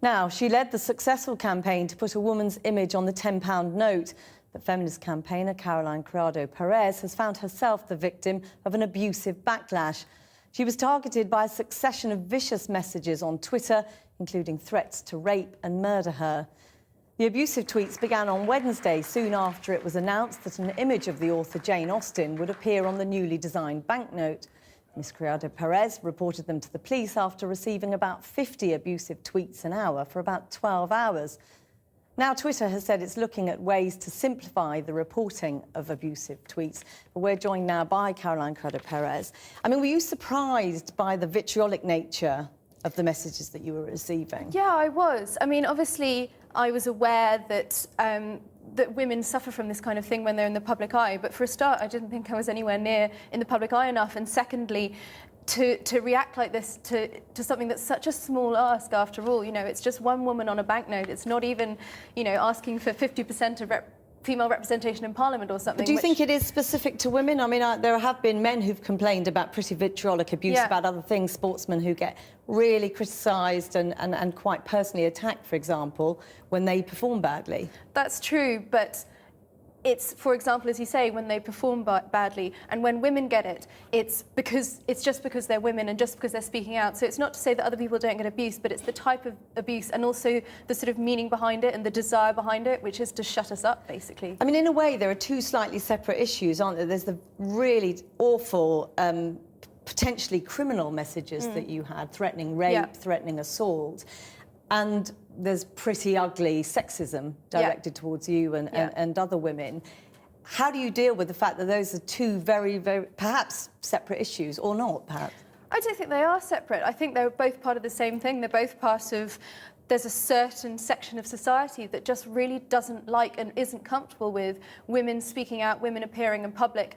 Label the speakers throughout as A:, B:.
A: Now, she led the successful campaign to put a woman's image on the £10 note. But feminist campaigner Caroline Criado-Perez has found herself the victim of an abusive backlash. She was targeted by a succession of vicious messages on Twitter, including threats to rape and murder her. The abusive tweets began on Wednesday, soon after it was announced that an image of the author Jane Austen would appear on the newly designed banknote. Ms. Criado-Perez reported them to the police after receiving about 50 abusive tweets an hour for about 12 hours. Now, Twitter has said it's looking at ways to simplify the reporting of abusive tweets. But we're joined now by Caroline Criado-Perez. I mean, were you surprised by the vitriolic nature of the messages that you were receiving?
B: Yeah, I was. I mean, obviously, I was aware that that women suffer from this kind of thing when they're in the public eye. But for a start, I didn't think I was anywhere near in the public eye enough. And secondly, to react like this to something that's such a small ask after all. You know, it's just one woman on a banknote. It's not even, you know, asking for 50% of female representation in Parliament or something.
A: But do you think it is specific to women? I mean, there have been men who've complained about pretty vitriolic abuse about other things, sportsmen who get really criticised and quite personally attacked, for example, when they perform badly. That's
B: true, but it's, for example, as you say, when they perform badly, and when women get it, it's just because they're women and just because they're speaking out. So it's not to say that other people don't get abuse, but it's the type of abuse and also the sort of meaning behind it and the desire behind it, which is to shut us up, basically.
A: I mean, in a way, there are two slightly separate issues, aren't there? There's the really awful, potentially criminal messages that you had, threatening rape, threatening assault, and there's pretty ugly sexism directed towards you and other women. How do you deal with the fact that those are two very, very, perhaps separate issues, or not, perhaps?
B: I don't think they are separate. I think they're both part of the same thing. They're both part of... There's a certain section of society that just really doesn't like and isn't comfortable with women speaking out, women appearing in public.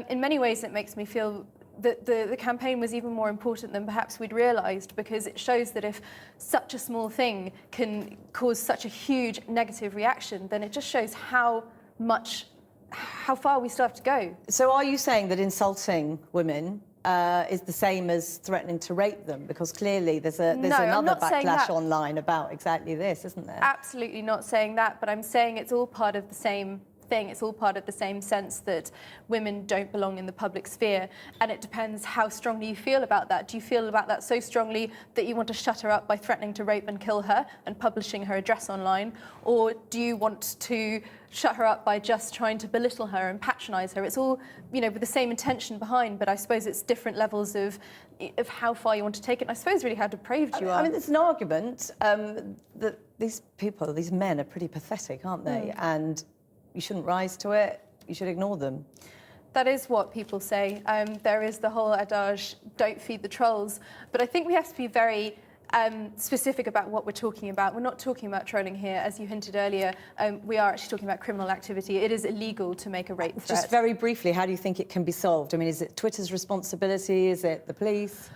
B: In many ways, it makes me feel that the campaign was even more important than perhaps we'd realised, because it shows that if such a small thing can cause such a huge negative reaction, then it just shows how far we still have to go.
A: So are you saying that insulting women is the same as threatening to rape them? Because clearly there's another backlash online about exactly this, isn't there?
B: Absolutely not saying that, but I'm saying it's all part of the same thing. It's all part of the same sense that women don't belong in the public sphere, and it depends how strongly you feel about that. Do you feel about that so strongly that you want to shut her up by threatening to rape and kill her and publishing her address online, or do you want to shut her up by just trying to belittle her and patronise her? It's all, you know, with the same intention behind, but I suppose it's different levels of how far you want to take it, and I suppose really how depraved you are.
A: I mean, there's an argument that these people, these men, are pretty pathetic, aren't they? And you shouldn't rise to it, you should ignore them.
B: That is what people say. There is the whole adage, don't feed the trolls. But I think we have to be very specific about what we're talking about. We're not talking about trolling here. As you hinted earlier, we are actually talking about criminal activity. It is illegal to make a rape threat.
A: Just very briefly, how do you think it can be solved? I mean, is it Twitter's responsibility? Is it the police?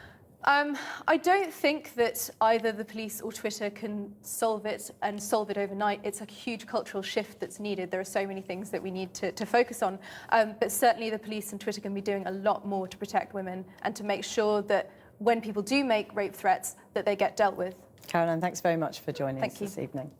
B: I don't think that either the police or Twitter can solve it overnight. It's a huge cultural shift that's needed. There are so many things that we need to focus on. But certainly the police and Twitter can be doing a lot more to protect women and to make sure that when people do make rape threats, that they get dealt with.
A: Caroline, thanks very much for joining us this evening.